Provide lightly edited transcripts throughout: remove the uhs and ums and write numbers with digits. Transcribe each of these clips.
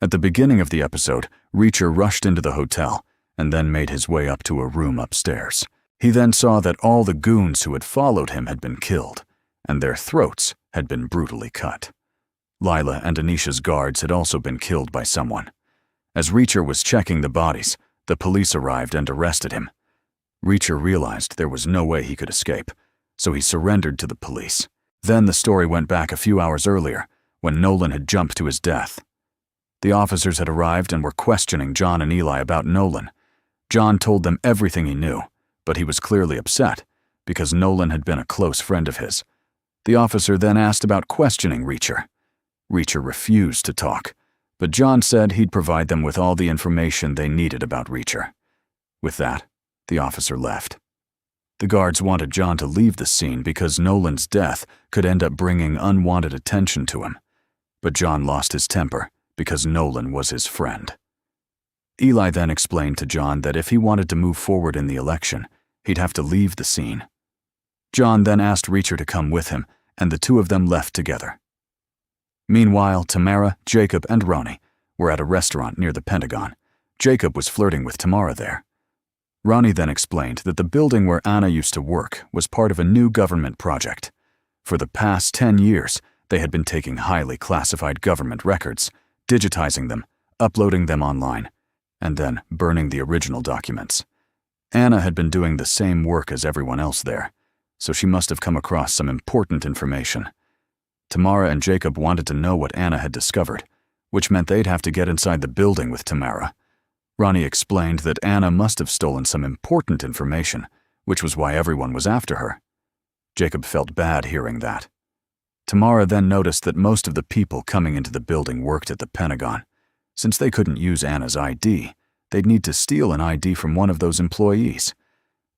At the beginning of the episode, Reacher rushed into the hotel and then made his way up to a room upstairs. He then saw that all the goons who had followed him had been killed, and their throats had been brutally cut. Lila and Anisha's guards had also been killed by someone. As Reacher was checking the bodies, the police arrived and arrested him. Reacher realized there was no way he could escape, so he surrendered to the police. Then the story went back a few hours earlier, when Nolan had jumped to his death. The officers had arrived and were questioning John and Eli about Nolan. John told them everything he knew, but he was clearly upset, because Nolan had been a close friend of his. The officer then asked about questioning Reacher. Reacher refused to talk, but John said he'd provide them with all the information they needed about Reacher. With that, the officer left. The guards wanted John to leave the scene because Nolan's death could end up bringing unwanted attention to him. But John lost his temper because Nolan was his friend. Eli then explained to John that if he wanted to move forward in the election, he'd have to leave the scene. John then asked Reacher to come with him, and the two of them left together. Meanwhile, Tamara, Jacob, and Ronnie were at a restaurant near the Pentagon. Jacob was flirting with Tamara there. Ronnie then explained that the building where Anna used to work was part of a new government project. For the past 10 years, they had been taking highly classified government records, digitizing them, uploading them online, and then burning the original documents. Anna had been doing the same work as everyone else there, so she must have come across some important information. Tamara and Jacob wanted to know what Anna had discovered, which meant they'd have to get inside the building with Tamara. Ronnie explained that Anna must have stolen some important information, which was why everyone was after her. Jacob felt bad hearing that. Tamara then noticed that most of the people coming into the building worked at the Pentagon. Since they couldn't use Anna's ID, they'd need to steal an ID from one of those employees.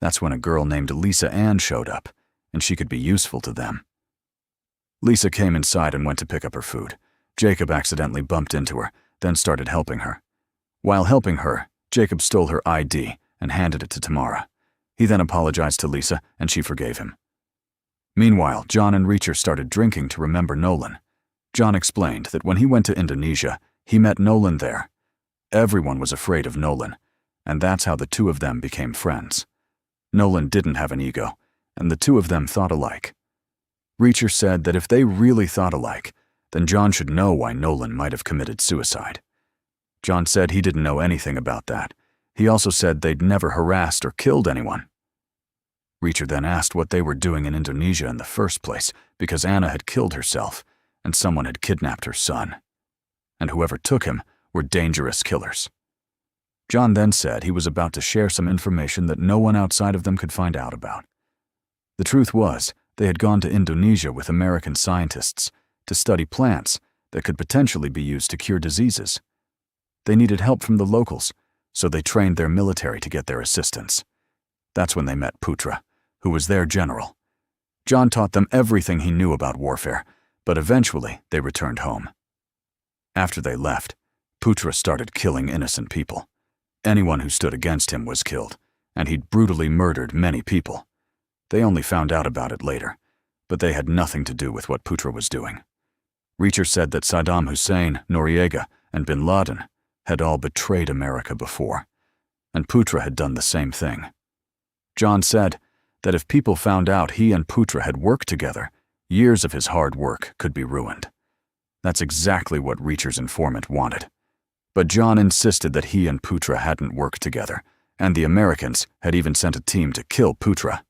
That's when a girl named Lisa Ann showed up, and she could be useful to them. Lisa came inside and went to pick up her food. Jacob accidentally bumped into her, then started helping her. While helping her, Jacob stole her ID and handed it to Tamara. He then apologized to Lisa, and she forgave him. Meanwhile, John and Reacher started drinking to remember Nolan. John explained that when he went to Indonesia, he met Nolan there. Everyone was afraid of Nolan, and that's how the two of them became friends. Nolan didn't have an ego, and the two of them thought alike. Reacher said that if they really thought alike, then John should know why Nolan might have committed suicide. John said he didn't know anything about that. He also said they'd never harassed or killed anyone. Reacher then asked what they were doing in Indonesia in the first place, because Anna had killed herself, and someone had kidnapped her son. And whoever took him were dangerous killers. John then said he was about to share some information that no one outside of them could find out about. The truth was, they had gone to Indonesia with American scientists to study plants that could potentially be used to cure diseases. They needed help from the locals, so they trained their military to get their assistance. That's when they met Putra, who was their general. John taught them everything he knew about warfare, but eventually they returned home. After they left, Putra started killing innocent people. Anyone who stood against him was killed, and he'd brutally murdered many people. They only found out about it later, but they had nothing to do with what Putra was doing. Reacher said that Saddam Hussein, Noriega, and bin Laden had all betrayed America before, and Putra had done the same thing. John said that if people found out he and Putra had worked together, years of his hard work could be ruined. That's exactly what Reacher's informant wanted. But John insisted that he and Putra hadn't worked together, and the Americans had even sent a team to kill Putra.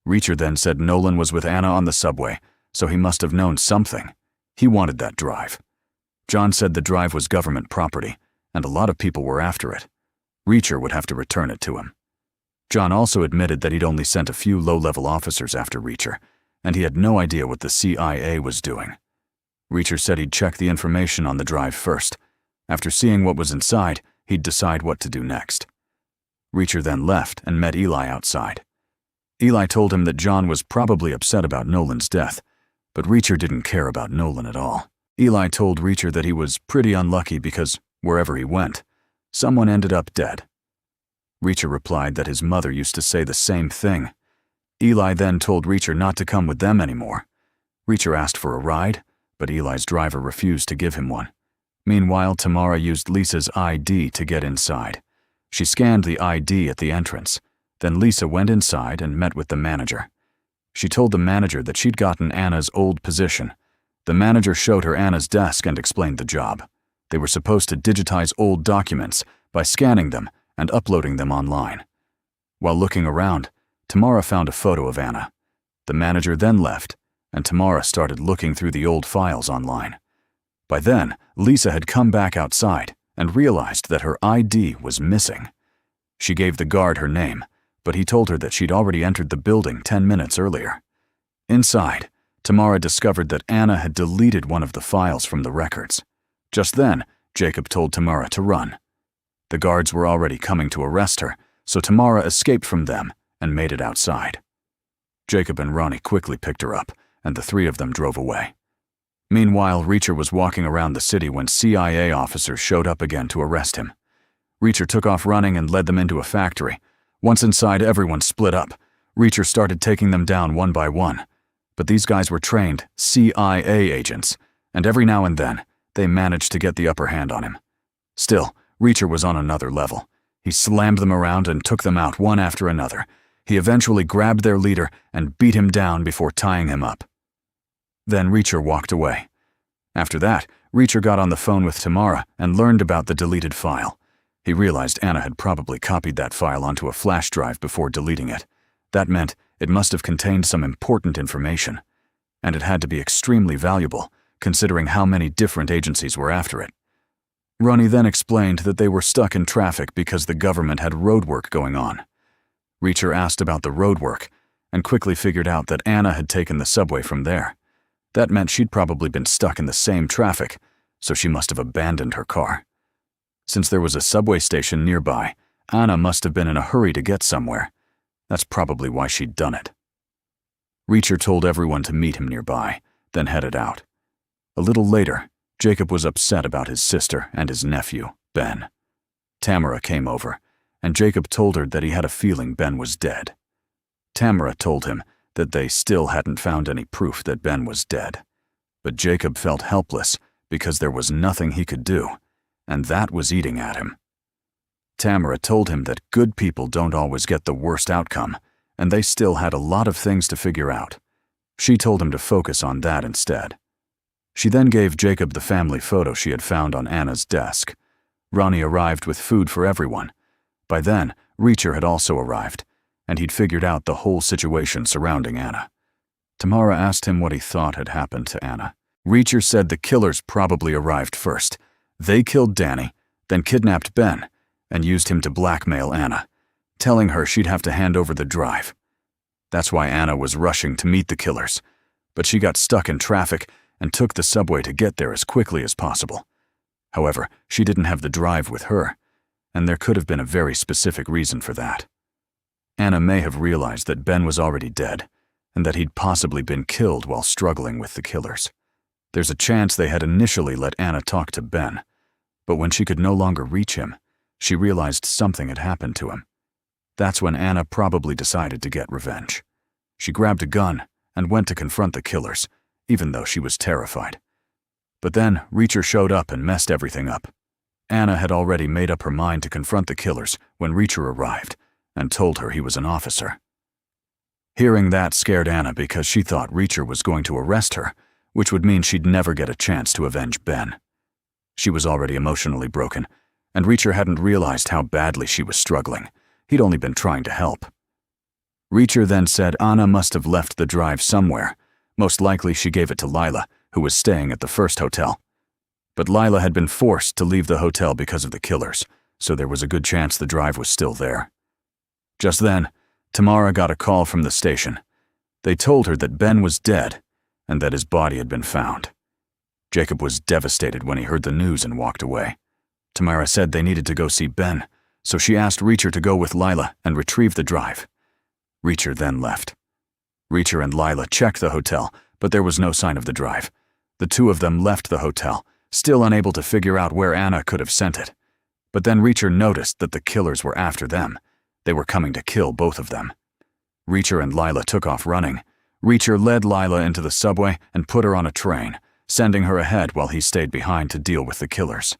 Reacher then said Nolan was with Anna on the subway, so he must have known something. He wanted that drive. John said the drive was government property, and a lot of people were after it. Reacher would have to return it to him. John also admitted that he'd only sent a few low-level officers after Reacher, and he had no idea what the CIA was doing. Reacher said he'd check the information on the drive first. After seeing what was inside, he'd decide what to do next. Reacher then left and met Eli outside. Eli told him that John was probably upset about Nolan's death, but Reacher didn't care about Nolan at all. Eli told Reacher that he was pretty unlucky because, wherever he went, someone ended up dead. Reacher replied that his mother used to say the same thing. Eli then told Reacher not to come with them anymore. Reacher asked for a ride, but Eli's driver refused to give him one. Meanwhile, Tamara used Lisa's ID to get inside. She scanned the ID at the entrance. Then Lisa went inside and met with the manager. She told the manager that she'd gotten Anna's old position. The manager showed her Anna's desk and explained the job. They were supposed to digitize old documents by scanning them and uploading them online. While looking around, Tamara found a photo of Anna. The manager then left, and Tamara started looking through the old files online. By then, Lisa had come back outside and realized that her ID was missing. She gave the guard her name, but he told her that she'd already entered the building 10 minutes earlier. Inside, Tamara discovered that Anna had deleted one of the files from the records. Just then, Jacob told Tamara to run. The guards were already coming to arrest her, so Tamara escaped from them and made it outside. Jacob and Ronnie quickly picked her up, and the three of them drove away. Meanwhile, Reacher was walking around the city when CIA officers showed up again to arrest him. Reacher took off running and led them into a factory. Once inside, everyone split up. Reacher started taking them down one by one. But these guys were trained CIA agents, and every now and then, they managed to get the upper hand on him. Still, Reacher was on another level. He slammed them around and took them out one after another. He eventually grabbed their leader and beat him down before tying him up. Then Reacher walked away. After that, Reacher got on the phone with Tamara and learned about the deleted file. He realized Anna had probably copied that file onto a flash drive before deleting it. That meant it must have contained some important information. And it had to be extremely valuable, considering how many different agencies were after it. Ronnie then explained that they were stuck in traffic because the government had roadwork going on. Reacher asked about the roadwork and quickly figured out that Anna had taken the subway from there. That meant she'd probably been stuck in the same traffic, so she must have abandoned her car. Since there was a subway station nearby, Anna must have been in a hurry to get somewhere. That's probably why she'd done it. Reacher told everyone to meet him nearby, then headed out. A little later, Jacob was upset about his sister and his nephew, Ben. Tamara came over, and Jacob told her that he had a feeling Ben was dead. Tamara told him that they still hadn't found any proof that Ben was dead. But Jacob felt helpless because there was nothing he could do, and that was eating at him. Tamara told him that good people don't always get the worst outcome, and they still had a lot of things to figure out. She told him to focus on that instead. She then gave Jacob the family photo she had found on Anna's desk. Ronnie arrived with food for everyone. By then, Reacher had also arrived, and he'd figured out the whole situation surrounding Anna. Tamara asked him what he thought had happened to Anna. Reacher said the killers probably arrived first. They killed Danny, then kidnapped Ben, and used him to blackmail Anna, telling her she'd have to hand over the drive. That's why Anna was rushing to meet the killers, but she got stuck in traffic and took the subway to get there as quickly as possible. However, she didn't have the drive with her, and there could have been a very specific reason for that. Anna may have realized that Ben was already dead, and that he'd possibly been killed while struggling with the killers. There's a chance they had initially let Anna talk to Ben, but when she could no longer reach him, she realized something had happened to him. That's when Anna probably decided to get revenge. She grabbed a gun and went to confront the killers, even though she was terrified. But then Reacher showed up and messed everything up. Anna had already made up her mind to confront the killers when Reacher arrived and told her he was an officer. Hearing that scared Anna because she thought Reacher was going to arrest her, which would mean she'd never get a chance to avenge Ben. She was already emotionally broken, and Reacher hadn't realized how badly she was struggling. He'd only been trying to help. Reacher then said Anna must have left the drive somewhere. Most likely she gave it to Lila, who was staying at the first hotel. But Lila had been forced to leave the hotel because of the killers, so there was a good chance the drive was still there. Just then, Tamara got a call from the station. They told her that Ben was dead and that his body had been found. Jacob was devastated when he heard the news and walked away. Tamara said they needed to go see Ben, so she asked Reacher to go with Lila and retrieve the drive. Reacher then left. Reacher and Lila checked the hotel, but there was no sign of the drive. The two of them left the hotel, still unable to figure out where Anna could have sent it. But then Reacher noticed that the killers were after them. They were coming to kill both of them. Reacher and Lila took off running. Reacher led Lila into the subway and put her on a train, sending her ahead while he stayed behind to deal with the killers.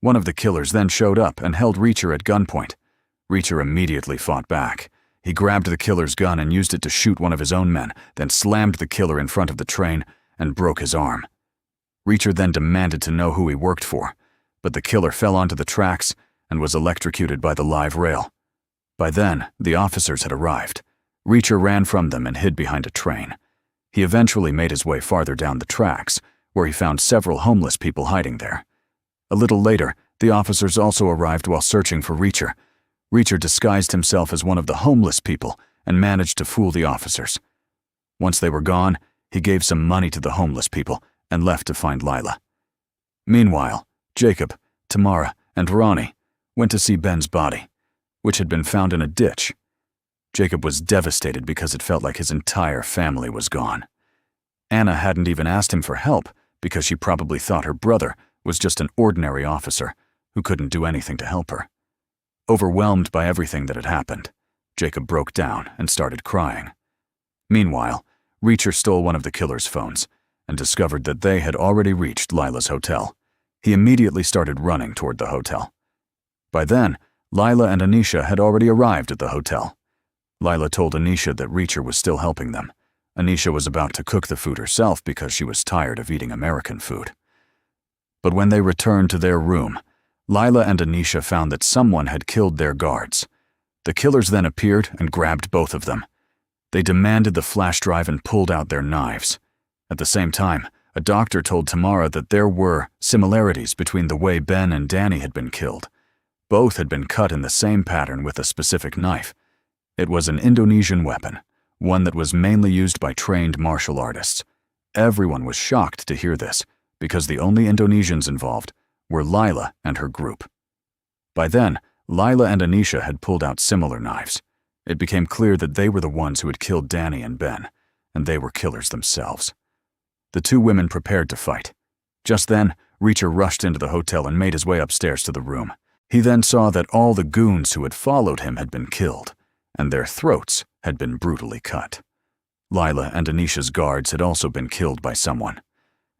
One of the killers then showed up and held Reacher at gunpoint. Reacher immediately fought back. He grabbed the killer's gun and used it to shoot one of his own men, then slammed the killer in front of the train and broke his arm. Reacher then demanded to know who he worked for, but the killer fell onto the tracks and was electrocuted by the live rail. By then, the officers had arrived. Reacher ran from them and hid behind a train. He eventually made his way farther down the tracks, where he found several homeless people hiding there. A little later, the officers also arrived while searching for Reacher. Reacher disguised himself as one of the homeless people and managed to fool the officers. Once they were gone, he gave some money to the homeless people and left to find Lila. Meanwhile, Jacob, Tamara, and Ronnie went to see Ben's body, which had been found in a ditch. Jacob was devastated because it felt like his entire family was gone. Anna hadn't even asked him for help because she probably thought her brother was just an ordinary officer who couldn't do anything to help her. Overwhelmed by everything that had happened, Jacob broke down and started crying. Meanwhile, Reacher stole one of the killer's phones and discovered that they had already reached Lila's hotel. He immediately started running toward the hotel. By then, Lila and Amisha had already arrived at the hotel. Lila told Anisha that Reacher was still helping them. Anisha was about to cook the food herself because she was tired of eating American food. But when they returned to their room, Lila and Anisha found that someone had killed their guards. The killers then appeared and grabbed both of them. They demanded the flash drive and pulled out their knives. At the same time, a doctor told Tamara that there were similarities between the way Ben and Danny had been killed. Both had been cut in the same pattern with a specific knife. It was an Indonesian weapon, one that was mainly used by trained martial artists. Everyone was shocked to hear this, because the only Indonesians involved were Lila and her group. By then, Lila and Anisha had pulled out similar knives. It became clear that they were the ones who had killed Danny and Ben, and they were killers themselves. The two women prepared to fight. Just then, Reacher rushed into the hotel and made his way upstairs to the room. He then saw that all the goons who had followed him had been killed, and their throats had been brutally cut. Lila and Anisha's guards had also been killed by someone.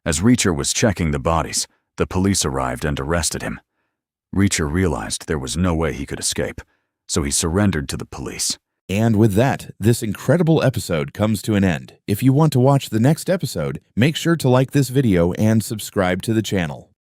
As Reacher was checking the bodies, the police arrived and arrested him. Reacher realized there was no way he could escape, so he surrendered to the police. And with that, this incredible episode comes to an end. If you want to watch the next episode, make sure to like this video and subscribe to the channel.